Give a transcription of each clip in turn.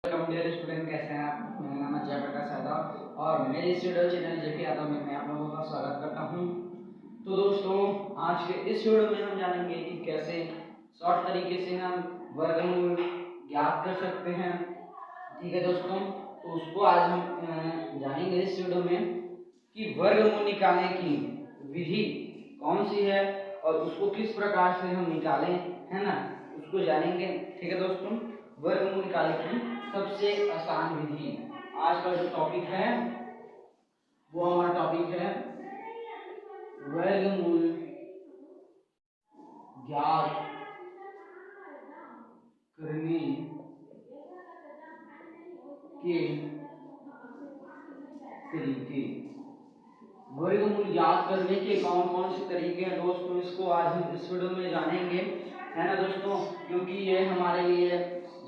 Welcome dear student, कैसे हैं आप। मेरा नाम है जयप्रकाश यादव और मेरे इस वीडियो चैनल जेपी यादव में मैं आप लोगों का स्वागत करता हूं। तो दोस्तों, आज के इस वीडियो में हम जानेंगे कि कैसे शॉर्ट तरीके से हम वर्गमूल ज्ञात कर सकते हैं। ठीक है दोस्तों, तो उसको आज हम जानेंगे इस वीडियो में कि वर्गमूल निकालने की विधि कौन सी है और उसको किस प्रकार से हम निकालें, है ना, उसको जानेंगे। ठीक है दोस्तों, वर्गमूल निकालने की सबसे आसान विधि। आज का जो टॉपिक है वो हमारा टॉपिक है वर्गमूल ज्ञात करने के तरीके। वर्गमूल ज्ञात करने के कौन कौन से तरीके हैं दोस्तों, इसको आज हम इस वीडियो में जानेंगे, है ना दोस्तों। क्योंकि ये हमारे लिए,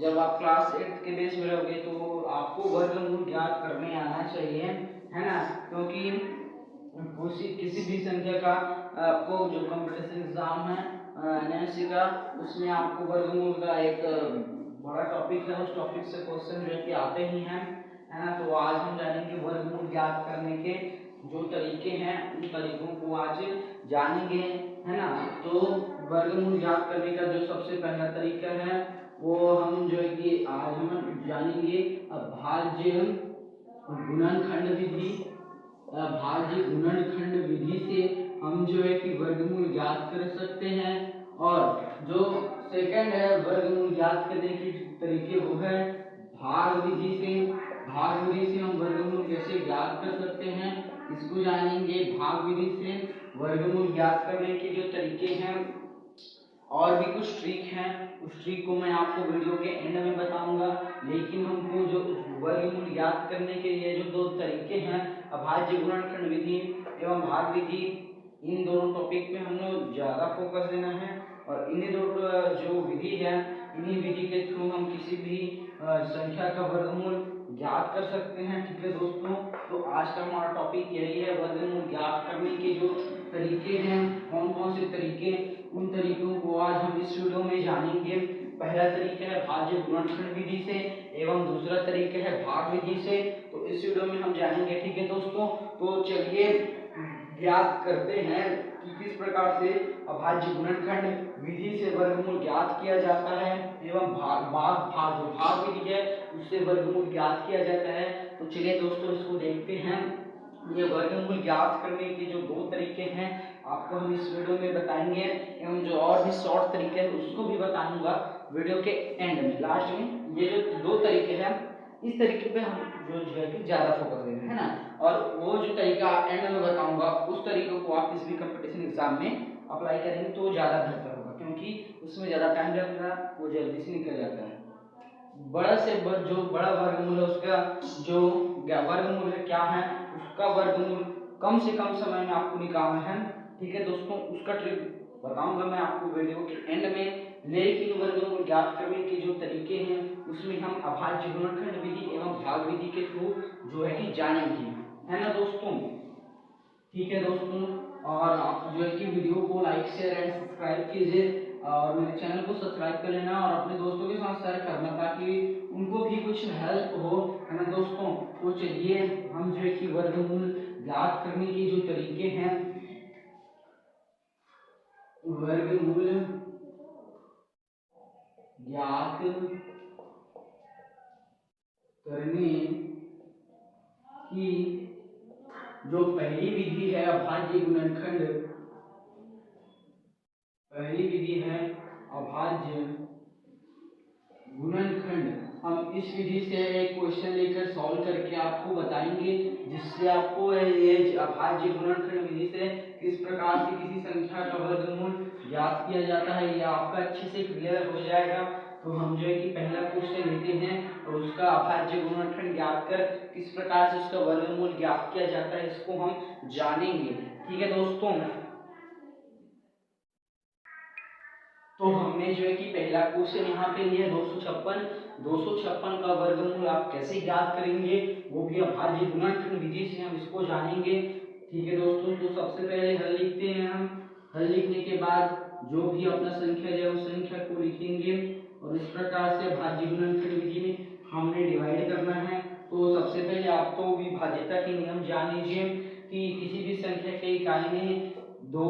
जब आप क्लास 8 के बेस में रहोगे तो आपको वर्गमूल ज्ञात करने आना चाहिए, है ना। क्योंकि किसी भी संख्या का आपको जो कंपटीशन एग्जाम है एनएमसी का, उसमें आपको वर्गमूल का एक बड़ा टॉपिक है। उस टॉपिक से क्वेश्चन जो है कि आते ही हैं, है ना। तो आज हम जानेंगे वर्गमूल ज्ञात करने के जो तरीके हैं, उन तरीकों को आज जानेंगे, है ना। तो वर्गमूल ज्ञात करने का जो सबसे पहला तरीका है वो हम जो है कि आज हम जानेंगे अभाज्य गुणनखंड विधि। भाज्य गुणनखंड विधि से हम जो है कि वर्गमूल ज्ञात कर सकते हैं। और जो सेकंड है वर्गमूल ज्ञात करने के तरीके वो है भाग विधि से। भाग विधि से हम वर्गमूल कैसे ज्ञात कर सकते हैं, इसको जानेंगे। भाग विधि से वर्गमूल ज्ञात करने के जो तरीके हैं और भी कुछ ट्रिक हैं, उस ट्रिक को मैं आपको वीडियो के एंड में बताऊंगा। लेकिन हमको जो वर्गमूल ज्ञात करने के लिए जो दो तरीके हैं, अभाज्य गुणनखंड विधि एवं भाग विधि, इन दोनों टॉपिक पे हम लोग ज्यादा फोकस देना है। और इन्हीं दो जो विधि है, इन्हीं विधि के थ्रू हम किसी भी संख्या का वर्गमूल ज्ञात कर सकते हैं। ठीक है दोस्तों, तो आज का हमारा टॉपिक यही है, वर्गमूल ज्ञात करने के जो तरीके हैं, कौन कौन से तरीके, उन तरीकों को आज हम इस वीडियो में जानेंगे। पहला तरीका है भाज्य गुणनखंड विधि से एवं दूसरा तरीका है भाग विधि से। तो इस वीडियो में हम जानेंगे। ठीक है दोस्तों, तो चलिए ज्ञात करते हैं कि किस प्रकार से अभाज्य गुणनखंड विधि से वर्गमूल ज्ञात किया जाता है एवं भाग विधि है उससे वर्गमूल ज्ञात किया जाता है। तो चलिए दोस्तों इसको देखते हैं। ये वर्गमूल ज्ञात करने के जो दो तरीके हैं आपको हम इस वीडियो में बताएंगे एवं जो और भी शॉर्ट तरीके हैं उसको भी बताऊंगा वीडियो के एंड में, लास्ट में। ये जो दो तरीके हैं, इस तरीके पे हम जो है कि ज्यादा फोकस देंगे, है ना। और वो जो तरीका एंड में बताऊंगा, उस तरीके को आप किसी भी कंपटीशन एग्जाम में अप्लाई करेंगे तो ज्यादा बेहतर होगा, क्योंकि उसमें ज्यादा टाइम लगता है, वो जल्दी से निकल जाता है। बड़ा से जो बड़ा वर्गमूल है उसका जो वर्गमूल है क्या है, उसका वर्गमूल कम से कम समय में आपको निकालना है। ठीक है दोस्तों, उसका ट्रिक बताऊंगा मैं आपको वीडियो के एंड में। लेकिन वर्गमूल ज्ञात करने के जो तरीके हैं उसमें हम अभाज्य गुणनखंड विधि एवं भाग विधि के थ्रू जो है कि जानेंगे, है ना दोस्तों। ठीक है दोस्तों, और आप जो है कि वीडियो को लाइक शेयर एंड सब्सक्राइब कीजिए और मेरे चैनल को सब्सक्राइब कर लेना और अपने दोस्तों के साथ शेयर करना ताकि उनको भी कुछ हेल्प हो, है ना दोस्तों। तो चलिए हम जो है कि वर्गमूल ज्ञात करने के जो तरीके हैं, वर्गमूल ज्ञात करने की जो पहली विधि है अभाज्य गुणनखंड, पहली विधि है अभाज्य गुणनखंड। हम इस विधि से एक क्वेश्चन लेकर सॉल्व करके आपको बताएंगे, जिससे आपको ये अभाज्य गुणनखंड विधि से किस प्रकार से किसी संख्या का वर्गमूल ज्ञात किया जाता है ये आपका अच्छे से क्लियर हो जाएगा। तो हम जो है कि पहला क्वेश्चन लेते हैं और उसका अभाज्य गुणनखंड ज्ञात कर किस प्रकार से उसका वर्गमूल ज्ञात किया जाता है इसको हम जानेंगे। ठीक है दोस्तों, तो हमने जो है कि पहला क्वेश्चन यहाँ पे लिया 256 का वर्गमूल आप कैसे ज्ञात करेंगे, वो भी अभाज्य गुणनखंड विधि से हम इसको जानेंगे। ठीक है दोस्तों, तो सबसे पहले हल लिखते हैं हम। हल लिखने के बाद जो भी अपना संख्या है उस संख्या को लिखेंगे और इस प्रकार से अभाज्य गुणनखंड विधि में हमने डिवाइड करना है। तो सबसे पहले आप तो विभाज्यता के नियम जान लीजिए कि किसी भी संख्या के इकाई में 2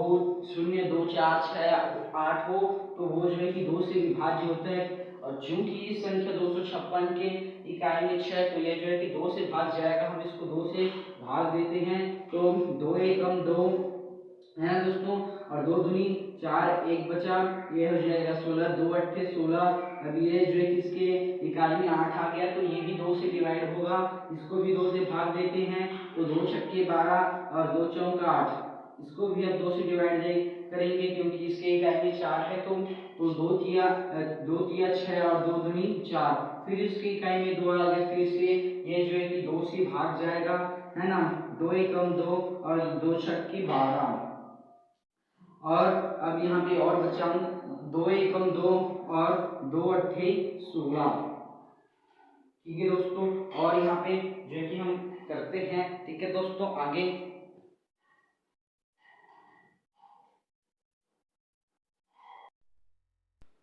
0 2 4 6 8 हो तो वो जो है कि 2 से विभाज्य होता है। और चूंकि इस संख्या 256 के इकाई में 6 तो ये जो है कि 2 से भाग जाएगा, हम इसको 2 से भाग देते हैं। तो 2 एकम 2 है ना दोस्तों, और 2 दूनी 4, 1 बचा, ये हो जाएगा 16, 2 अट्ठे 16। अब ये जो है किसके इकाई में 8 आ गया तो ये भी 2 से डिवाइड होगा, इसको भी 2 से भाग देते हैं। तो 2 छक्के 12 और 2 चौक 8, इसको भी अब 2 से डिवाइड करेंगे क्योंकि इसके इकाई में 4 है। तो 2 तिया 6 और 2 दूनी 4, फिर इसकी इकाई में 2 आ गया, फिर से ये जो है कि 2 से भाग जाएगा, है ना। 2 एकम 2 और 2 छक्के 12। और अब यहाँ पे और बचा 2 एकम 2 और 2 अट्ठे 16। ठीक है दोस्तों, और यहाँ पे जो है कि हम करते हैं। ठीक है दोस्तों, आगे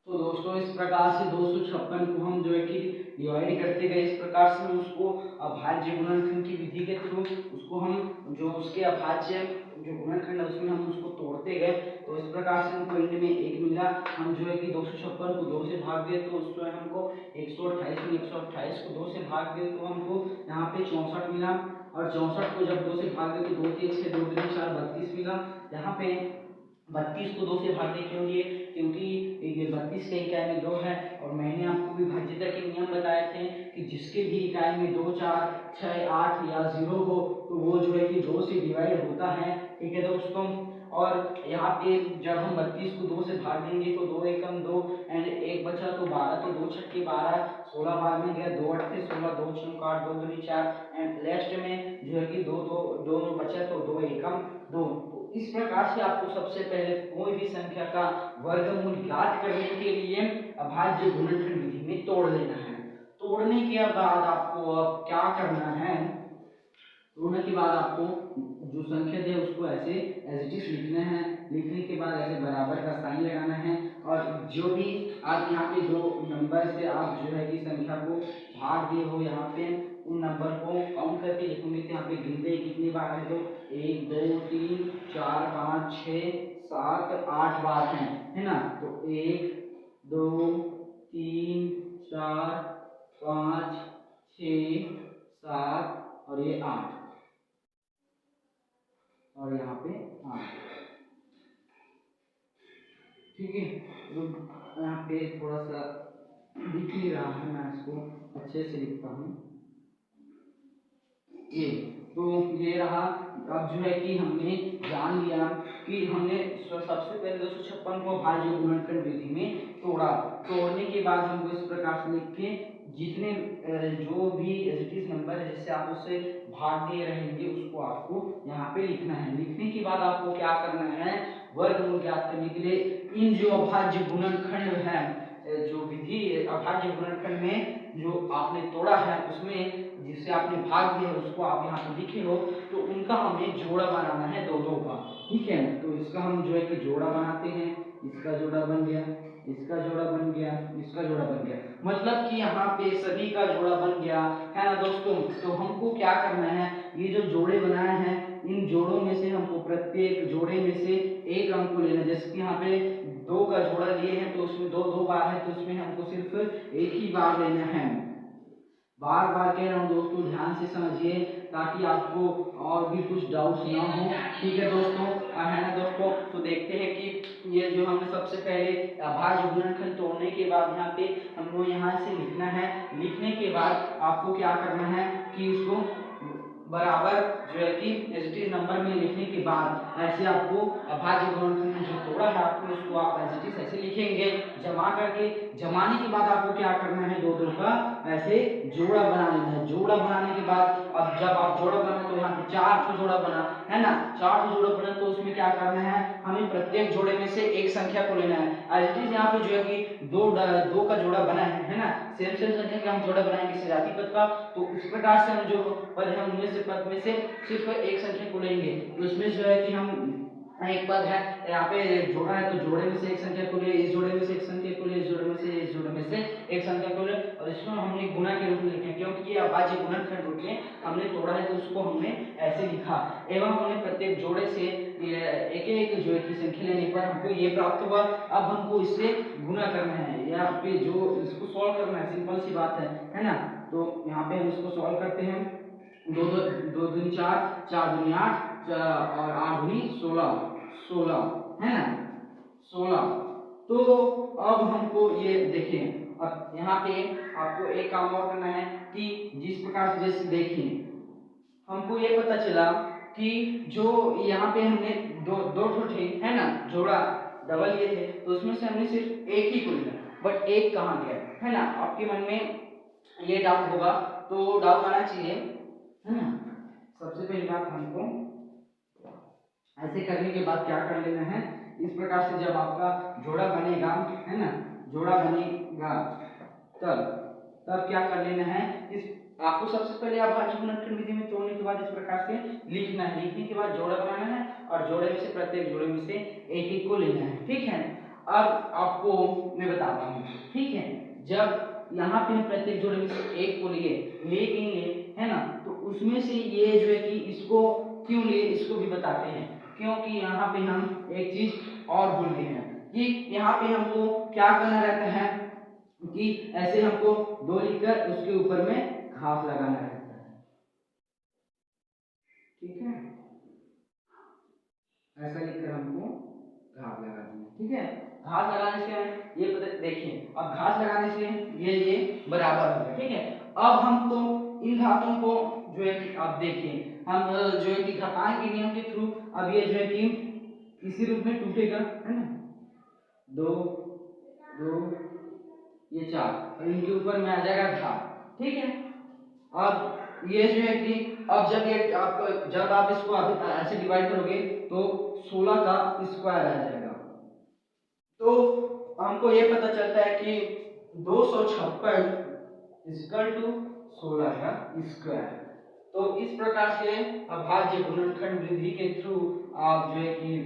तो दोस्तों इस प्रकार से 256 को हम जो है कि डिवाइड करते गए, इस प्रकार से हम उसको अभाज्य गुणनखंड की विधि के थ्रू उसको हम जो उसके अभाज्य जो गुणनखंड है उसमें हम उसको तोड़ते गए। तो इस प्रकार से हमको एंड में 1 मिला। हम जो है कि 256 को 2 से भाग दिए तो उसमें हमको 128 में 128 को 2 से भाग दिए तो हमको यहाँ पे 64 मिला। और 64 को जब 2 से भाग दिए तो 2 3 6 2 3 4 32 मिला। यहाँ पे 32 को 2 से भागने क्यों दिए, क्योंकि ये 32 के इकाई में 2 है। और मैंने आपको विभाज्यता के नियम बताए थे कि जिसके भी इकाई में 2 4 6 8 या 0 हो तो वो जो है कि 2 से डिवाइड होता है। ठीक है दोस्तों, और यहाँ पे जब हम 32 को 2 से भाग देंगे तो 2 एकम 2 एंड 1 बचा तो 12, तो 2 छक्के 12, 16 भाग में गया, 2 अट्ठे 16, 2 चौक 8, 2 दूनी 4 एंड लास्ट में जो है कि 2 बचा तो 2 एकम 2। इस प्रकार से आपको सबसे पहले कोई भी संख्या का वर्गमूल ज्ञात करने के लिए अभाज्य गुणनखंड विधि में तोड़ लेना है। तोड़ने के बाद आपको अब क्या करना है, तोड़ने के बाद आपको जो संख्या है उसको ऐसे एज इट इज लिखना है। लिखने के बाद ऐसे बराबर का साइन लगाना है। और जो भी आप यहाँ पे जो नंबर से आप जो है कि संख्या को भाग दिए हो यहाँ पे उन नंबर को काउंट करके लिखोगे। तो यहाँ पे गिनते कितनी बार है तो 1 2 3 4 5 6 7 8 बार है ना। तो 1 2 3 4 5 6 7 और ये 8 और यहाँ पे 8। ठीक है, तो यहाँ पे थोड़ा सा दिख नहीं रहा है, मैं इसको अच्छे से लिखता हूँ। ये तो ये रहा। अब जो है कि हमने जान लिया कि हमने सबसे पहले 256 को अभाज्य गुणनखंड विधि में तोड़ा। तोड़ने के बाद हमको इस प्रकार से लिख के जितने जो भी एजिटिव नंबर है जिससे आप उससे भाग दे रहेंगे उसको आपको यहाँ पे लिखना है। लिखने के बाद आपको क्या करना है, वर्गमूल ज्ञात करने के लिए इन जो अभाज्य गुणनखंड है, जो विधि अभाज्य गुणनखंड में जो आपने तोड़ा है उसमें जिससे आपने भाग दिया है उसको आप यहाँ पे लिखे हो तो उनका हमें जोड़ा बनाना है दो दो का। ठीक है, तो इसका हम जो है कि जोड़ा बनाते हैं। इसका जोड़ा बन गया, इसका जोड़ा बन गया, इसका जोड़ा बन गया, मतलब कि यहाँ पे सभी का जोड़ा बन गया है ना दोस्तों। तो हमको क्या करना है, ये जो जोड़े बनाए हैं इन जोड़ों में से हमको प्रत्येक जोड़े में से एक अंक को लेना। जैसे कि यहाँ पे 2 का जोड़ा लिए हैं तो उसमें 2 2 बार है तो उसमें हमको सिर्फ एक ही बार लेना है। बार बार कह रहा हूँ दोस्तों, ध्यान से समझिए ताकि आपको और भी कुछ डाउट ना हो। ठीक है दोस्तों, है ना दोस्तों। तो देखते हैं कि ये जो हमने सबसे पहले अभाज्य गुणनखंड तोड़ने के बाद यहाँ पे हमको यहाँ से लिखना है। लिखने के बाद आपको क्या करना है कि उसको बराबर जो है कि एजिटिव नंबर में लिखने के बाद ऐसे आपको अभाज्य गुणनखंड में जो तोड़ा है आपको उसको आप एजिटिव ऐसे लिखेंगे जमा करके। जमाने के बाद आपको क्या करना है, दो दो का ऐसे जोड़ा बना लेना है। जोड़ा बनाने के बाद अब जब आप जोड़ा बना तो यहाँ पे 4 को जोड़ा बना है ना, 4 को जोड़ा बना तो उसमें क्या करना है, हमें प्रत्येक जोड़े में से एक संख्या को लेना है। एजिटिव यहाँ पे जो है कि दो का जोड़ा बना है ना, सेम सेम संख्या का हम जोड़ा बनाएंगे सजाती पद का। तो इस प्रकार से हम जो पद है उनमें से पद में से सिर्फ एक संख्या को लेंगे। तो उसमें जो है कि हम एक पद है, यहाँ पे जोड़ा है तो जोड़े में से एक संख्या को लिए, इस जोड़े में से एक संख्या को लिए, इस जोड़े में से एक संख्या को लिए, और इसको हमने गुणा के रूप में लिखे क्योंकि ये अभाज्य गुणनखंड रूप में हमने तोड़ा है तो उसको हमने ऐसे लिखा। एवं हमने प्रत्येक जोड़े से एक एक जो की संख्या लेने पर हमको ये प्राप्त हुआ। अब हमको इससे गुणा करना है, यहाँ पे जो इसको सॉल्व करना है, सिंपल सी बात है ना। तो यहाँ पे हम इसको सॉल्व करते हैं। दो दो दो दूनी चार, चार दूनी आठ, और आठ दूनी 16, 16 है ना, 16। तो अब हमको ये देखिए, अब यहाँ पे आपको एक काम और करना है कि जिस प्रकार से जैसे देखिए हमको ये पता चला कि जो यहाँ पे हमने दो दो थे है ना, जोड़ा डबल ये थे, तो उसमें से हमने सिर्फ एक ही को लिया, बट एक कहाँ गया है ना। आपके मन में ये डाउट होगा, तो डाउट आना चाहिए है ना। सबसे पहली बात हमको ऐसे करने के बाद क्या कर लेना है, इस प्रकार से जब आपका जोड़ा बनेगा है ना, जोड़ा बनेगा तब तब क्या कर लेना है, इस आपको सबसे पहले अभाज्य गुणनखंड विधि में तोड़ने के बाद इस प्रकार से लिखना है, लिखने के बाद जोड़ा बनाना है और जोड़े में से प्रत्येक जोड़े में से एक एक को लेना है, ठीक है। अब आपको मैं बताता हूँ, ठीक है। जब यहाँ पे हम प्रत्येक जोड़े में से एक को लेंगे है ना, तो उसमें से ये जो है कि इसको क्यों लिए इसको भी बताते हैं, क्योंकि यहाँ पे हम एक चीज और भूल गए हैं कि यहाँ पे हमको क्या करना रहता है कि ऐसे हमको दो लिखकर उसके ऊपर में घास लगाना रहता है, ठीक है। ऐसा लिखकर हमको घास लगाना है, ठीक है। घास लगाने से ये देखिए, अब घास लगाने से ये बराबर हो गया, ठीक है। अब हमको इन घातों को जो है कि आप देखिए हम जो है कि घातांक के नियम के थ्रू अब ये जो है कि इसी रूप में टूटेगा है ना, दो दो ये चार, और इनके ऊपर में आ जाएगा घात, ठीक है। अब ये जो है कि अब जब आप इसको ऐसे डिवाइड करोगे तो 16 का स्क्वायर आ जाएगा। तो हमको ये पता चलता है कि 256 इक्वल टू 16 का स्क्वायर। तो इस प्रकार से अभाज्य गुणनखंड विधि के थ्रू आप जो है कि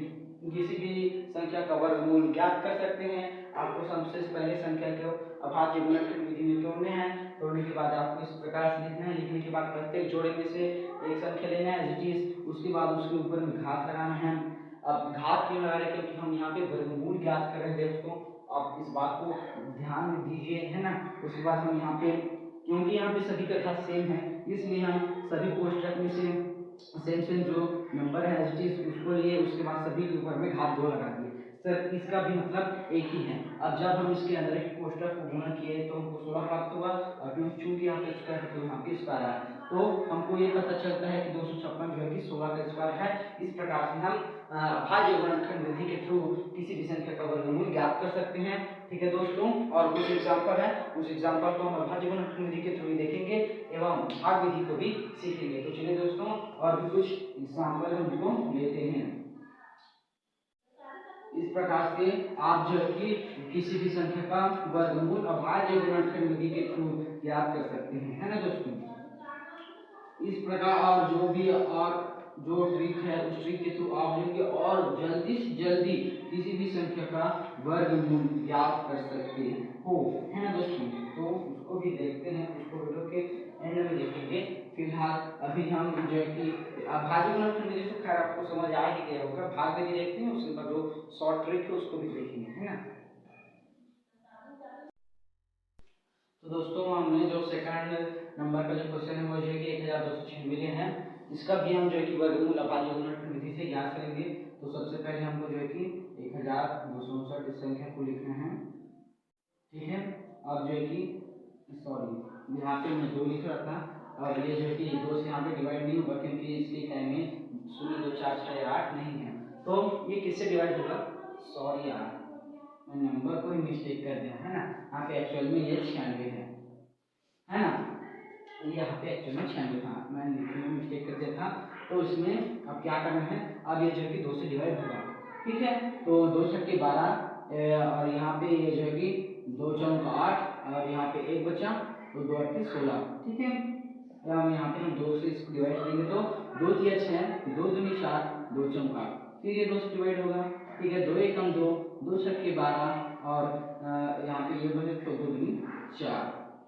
किसी भी संख्या का वर्गमूल ज्ञात कर सकते हैं। आपको सबसे पहले संख्या को अभाज्य गुणनखंड विधि में तोड़ने हैं, तोड़ने के बाद आपको इस प्रकार से लिखना है, लिखने के बाद प्रत्येक जोड़े में से एक संख्या लेना है, उसके बाद उसके ऊपर में घात लगाना है। अब घात क्यों लगा रहे हैं, क्योंकि हम यहाँ पे वर्गमूल ज्ञात कर रहे हैं दोस्तों, आप इस बात को ध्यान में दीजिए है ना। उसके बाद हम यहाँ पे क्योंकि यहाँ पे सभी का घात सेम है, इसलिए हम सभी कोष्ठक में से सेम जो नंबर है उसको लिए, उसके बाद सभी के ऊपर में घात 2 लगा दिए। सर इसका भी मतलब एक ही है। अब जब हम इसके अंदर के कोष्ठक को गुणा किए तो हमको 16 प्राप्त हुआ, और चूंकि यहाँ पे स्क्वायर है तो यहाँ पे स्क्वायर आया, तो हमको ये पता चलता है कि 256 जो है कि 16 का स्क्वायर है। इस प्रकार से हम अभाज्य गुणनखंड विधि के थ्रू किसी भी संख्या का वर्गमूल ज्ञात कर सकते हैं, ठीक है दोस्तों। और कुछ एग्जाम्पल है, उस एग्जाम्पल को हम अभाज्य गुणनखंड विधि के थ्रू ही देखेंगे एवं भाग विधि को भी सीखेंगे। तो चलिए दोस्तों और भी कुछ एग्जाम्पल हमको लेते हैं। इस प्रकार से आप जो है कि किसी भी संख्या का वर्गमूल अभाज्य गुणनखंड विधि के थ्रू ज्ञात कर सकते हैं, है ना दोस्तों। इस प्रकार और जो भी और जो ट्रिक है उस ट्रिक के थ्रू आप लेंगे और जल्दी से जल्दी किसी भी संख्या का वर्गमूल ज्ञात कर सकते हो, है ना दोस्तों। तो उसको भी देखते हैं, उसको वीडियो के एंड में देखेंगे। फिलहाल अभी हम जो है कि अभाज्य गुणनखंड विधि तो खैर आपको समझ आ ही गया होगा, भाग विधि देखते हैं, उसके बाद जो शॉर्ट ट्रिक है उसको भी देखेंगे, है ना। तो दोस्तों हमने जो सेकंड नंबर का जो क्वेश्चन है वो जो है कि 1296 है, इसका भी हम जो है कि वर्गमूल अभाज्य गुणनखंड विधि से ज्ञात करेंगे। तो सबसे पहले हमको जो है कि 1259 इस संख्या को लिखना है, ठीक है। अब जो है कि सॉरी यहाँ पे मैं 2 लिख रहा था, अब ये जो है कि 2 से यहाँ पे डिवाइड नहीं होगा क्योंकि इसके टाइम में 0 2 4 6 8 नहीं है, तो ये किससे डिवाइड होगा, सॉरी यार मैं नंबर को ही मिस्टेक कर दिया है ना, यहाँ पे एक्चुअल में ये 96 है ना, ये यहाँ पे एक्चुअल में 96 था, मैं लिखने में मिस्टेक कर दिया था। तो इसमें अब क्या करना है, अब ये जो है कि 2 से डिवाइड होगा, ठीक है। तो 2 छक्के 12 और यहाँ पे ये जो है कि 2 चौक 8 और यहाँ पे 1 बचा तो 2 8 16, ठीक है। यहाँ पे हम 2 से इसको डिवाइड करेंगे तो 2 3 6 2 दूनी 4 2 चौक 8, फिर ये 2 से डिवाइड होगा, ठीक है। 2 एकम 2, 2 छक्के 12 और यहाँ पे ये बने 2 दूनी 4,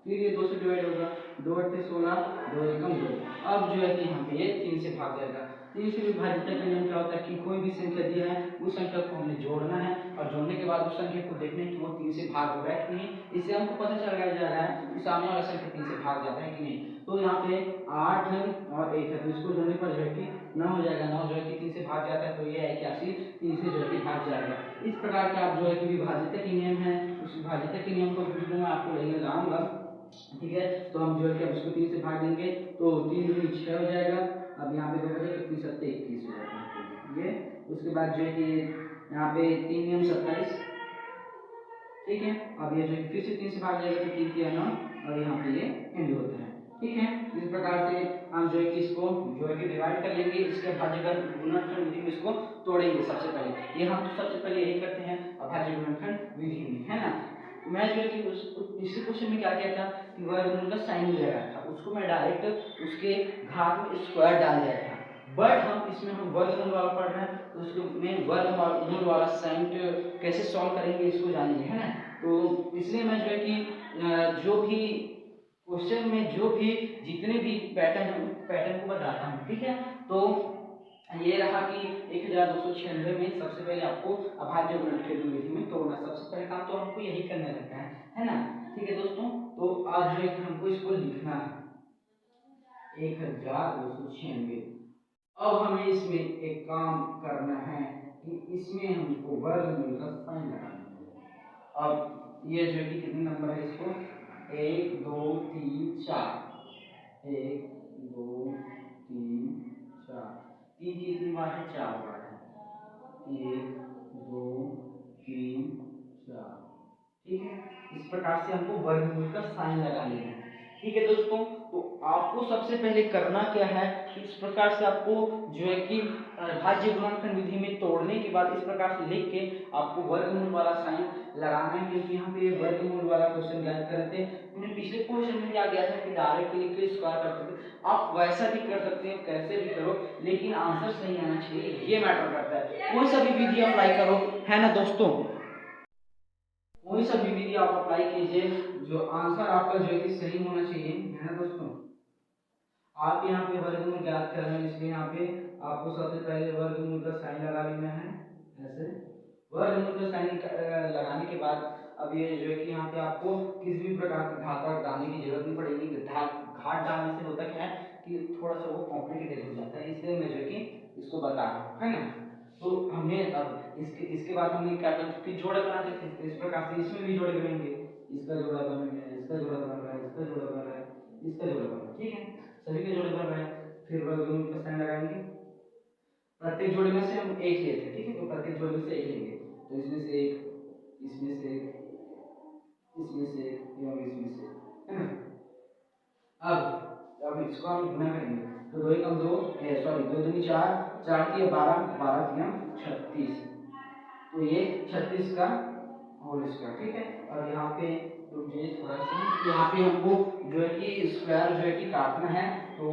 फिर ये 2 से डिवाइड होगा, 2 अट्ठे 16, 2 एकम 2। अब जो है कि यहाँ पे ये 3 से भाग जाएगा। 3 से विभाजित का नियम क्या होता है कि कोई भी संख्या दिया है उस संख्या को हमने जोड़ना है और जोड़ने के बाद उस संख्या को देखना है कि वो 3 से भाग हो रहा है कि नहीं। इससे हमको पता चल जा रहा है कि सामने वाला संख्या 3 से भाग जाता है कि नहीं। तो यहाँ पे 8 है और 1 है, तो इसको जोड़ने पर जो है कि 9 हो जाएगा। 9 जो है कि 3 से भाग जाता है, तो ये 81 3 से जो है कि भाग जाएगा। इस प्रकार के आप जो है कि विभाजित के नियम है, उस विभाजित के नियम को वीडियो में आपको लेने जाऊंगा, ठीक है। तो हम जो है कि अब इसको 3 से भाग देंगे तो 3 दूनी 6 हो जाएगा। अब यहाँ पे दो बजे 3 7 21 हो जाएगा ये। उसके बाद जो है कि यहाँ पे 3 नियम 27, ठीक है। अब ये जो फिर से 3 से भाग जाएगा तो 3 3 9 और यहाँ पे ये एंड होता है, ठीक है। इस प्रकार से हम जो है कि इसको जो है कि डिवाइड कर लेंगे, इसके भाज्यखंड गुणनखंड विधि में इसको तोड़ेंगे। सबसे पहले ये हम तो सबसे पहले यही करते हैं अभाज्य गुणनखंड विधि में, है ना। मैं जो है कि उस पिछले क्वेश्चन में क्या किया था कि वर्गमूल का साइन ले रहा था, उसको मैं डायरेक्ट उसके घात में स्क्वायर डाल दिया था। बट हम इसमें हम वर्गमूल वाला पढ़ रहे हैं तो उसको में वर्गमूल वाला साइन कैसे सॉल्व करेंगे इसको जानेंगे, है ना। तो इसलिए मैं जो है कि जो भी क्वेश्चन में जो भी जितने भी पैटर्न है पैटर्न को बताता हूँ, ठीक है। तो ये रहा कि 1296 में सबसे पहले आपको अभाज्य गुणनखंड विधि में तोड़ना, सबसे पहले काम तो हमको यही करने लगता है ना, ठीक है दोस्तों। तो आज जो है कि हमको इसको लिखना है 1296। अब हमें इसमें एक काम करना है कि इसमें हमको वर्गमूल का साइन लगाना है। अब ये जो कि कितने नंबर है इसको 1 2 3 4, 1 2 3 4, 3 की कितनी बार है 4 बार है, 1 2 3 4, ठीक है। इस प्रकार से हमको वर्गमूल का साइन लगा लेना है, ठीक है दोस्तों। तो आपको सबसे पहले करना क्या है कि इस प्रकार से आपको जो है कि भाज्य गुणनखंड विधि में तोड़ने के बाद इस प्रकार से लिख के आपको वर्गमूल वाला साइन लगाना है, क्योंकि यहाँ पे वर्गमूल वाला क्वेश्चन ज्ञात कर रहे थे। मैंने पिछले क्वेश्चन में क्या किया था कि डायरेक्ट लिख के स्क्वायर कर सकते थे, आप वैसा भी कर सकते हैं, कैसे भी करो, लेकिन आंसर सही आना चाहिए, ये मैटर करता है। कोई सा भी विधि अप्लाई करो, है ना दोस्तों, कोई सा भी विधि आप अप्लाई कीजिए, जो आंसर आपका जो है कि सही होना चाहिए, है ना दोस्तों। आप यहाँ पे वर्गमूल ज्ञात कर रहे हैं, इसलिए यहाँ पे आपको सबसे पहले वर्गमूल का साइन लगा लेना है ऐसे। वर्गमूल का साइन लगाने के बाद अब ये जो है कि यहाँ पे आपको किसी भी प्रकार की घात डालने की जरूरत नहीं पड़ेगी। घात डालने से होता क्या है कि थोड़ा सा वो कॉम्प्लिकेटेड हो जाता है, इसलिए मैं जो है कि इसको बता रहा हूँ, है ना। तो हमने अब इसके बाद हमने क्या करते थे, जोड़े बनाते थे। तो इस प्रकार से इसमें भी जोड़े बनेंगे, इसका जोड़ा बन गया, इसका जोड़ा बन रहा है, इसका जोड़ा बन रहा है, इसका जोड़ा बन रहा है, ठीक है। सभी के जोड़े बन रहे हैं, फिर वर्गमूल का साइन लगाएंगे। प्रत्येक जोड़े में से हम एक लेते हैं, ठीक है। तो प्रत्येक जोड़े में से एक लेंगे, तो इसमें से एक, इसमें से एक, इसमें से एक एवं इसमें से, है ना। अब इसको हम गुना करेंगे, तो 2 एकम 2 सॉरी 2 दूनी 4, 4 की 12, 12 की 36, तो ये 36 का होल स्क्वायर, ठीक है। और यहाँ पे मुझे थोड़ा सा यहाँ पे हमको जो है कि स्क्वायर जो है कि काटना है, तो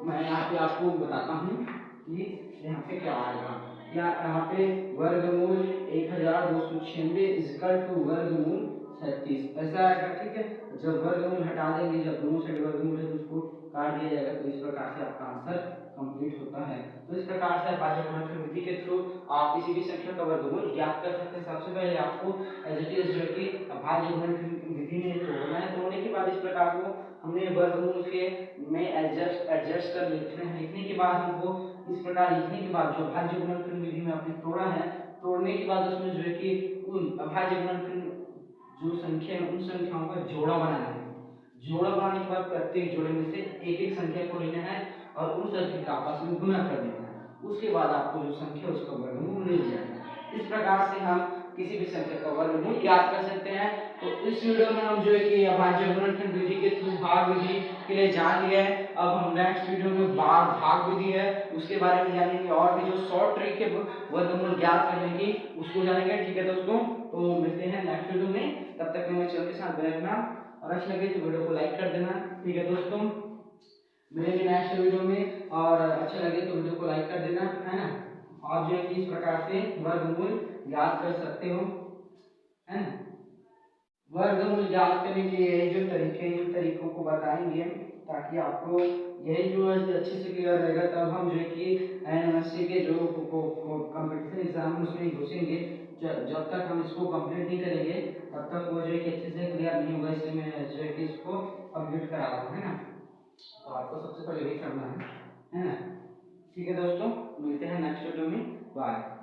मैं यहाँ पे आपको बताता हूँ कि यहाँ पे क्या आएगा। यहाँ पे वर्गमूल 1296 इक्वल टू वर्गमूल 36 ऐसा आएगा, ठीक है। जब वर्गमूल हटा देंगे, जब दोनों साइड वर्गमूल है तो उसको काट दिया जाएगा, तो इस प्रकार से आपका आंसर कंप्लीट होता है। तो इस प्रकार से भाज्य गुणनखंड विधि के थ्रू आप किसी भी संख्या का वर्गमूल ज्ञात कर सकते हैं। सबसे पहले आपको एज इट इज जो है कि भाज्य गुणनखंड विधि में तोड़ना है, तोड़ने के बाद इस प्रकार को हमने वर्गमूल के में एडजस्ट कर लिखना है। लिखने के बाद हमको इस प्रकार लिखने के बाद जो भाज्य गुणनखंड विधि में आपने तोड़ा है, तोड़ने के बाद उसमें जो है कि उन अभाज्य गुणनखंड जो संख्या है उन संख्याओं का जोड़ा बनाना है। जोड़ा बनाने के बाद प्रत्येक जोड़े में से एक एक संख्या को लेना है और उन संख्या का आपस में गुना कर देना है। उसके बाद आपको जो संख्या उसका वर्गमूल मिल जाएगा। इस प्रकार से हम किसी भी संख्या का वर्गमूल ज्ञात कर सकते हैं। तो इस वीडियो में हम जो है कि अभाज्य गुणनखंड विधि के थ्रू भाग विधि के लिए जान गए। अब हम नेक्स्ट वीडियो में भाग विधि है उसके बारे में जानेंगे, और भी जो शॉर्ट ट्रिक है वर्गमूल ज्ञात करने की उसको जानेंगे, ठीक है दोस्तों। तो मिलते हैं नेक्स्ट वीडियो में, तब तक मेरे चैनल के साथ बने रहना और अच्छा लगे तो वीडियो को लाइक कर देना, ठीक है दोस्तों। मिलेंगे नेक्स्ट वीडियो में, और अच्छा लगे तो वीडियो को लाइक कर देना, है ना। आप जो है कि इस प्रकार से वर्गमूल याद कर सकते हो, है ना। वर्गमूल याद करने के ये जो तरीके हैं, इन तरीकों को बताएंगे ताकि आपको यही जो है अच्छे से क्लियर रहेगा। तब हम जो है कि एनएमएससी के जो कंपटीशन एग्जाम है उसमें घुसेंगे। जब तक हम इसको कंप्लीट नहीं करेंगे तब तक वो जो है कि अच्छे से क्लियर नहीं होगा, इसलिए मैं जो है कि इसको कंप्लीट करा रहा हूँ, है ना। तो आपको सबसे पहले वही करना है ना। ठीक है दोस्तों, मिलते हैं नेक्स्ट वीडियो में, बाय।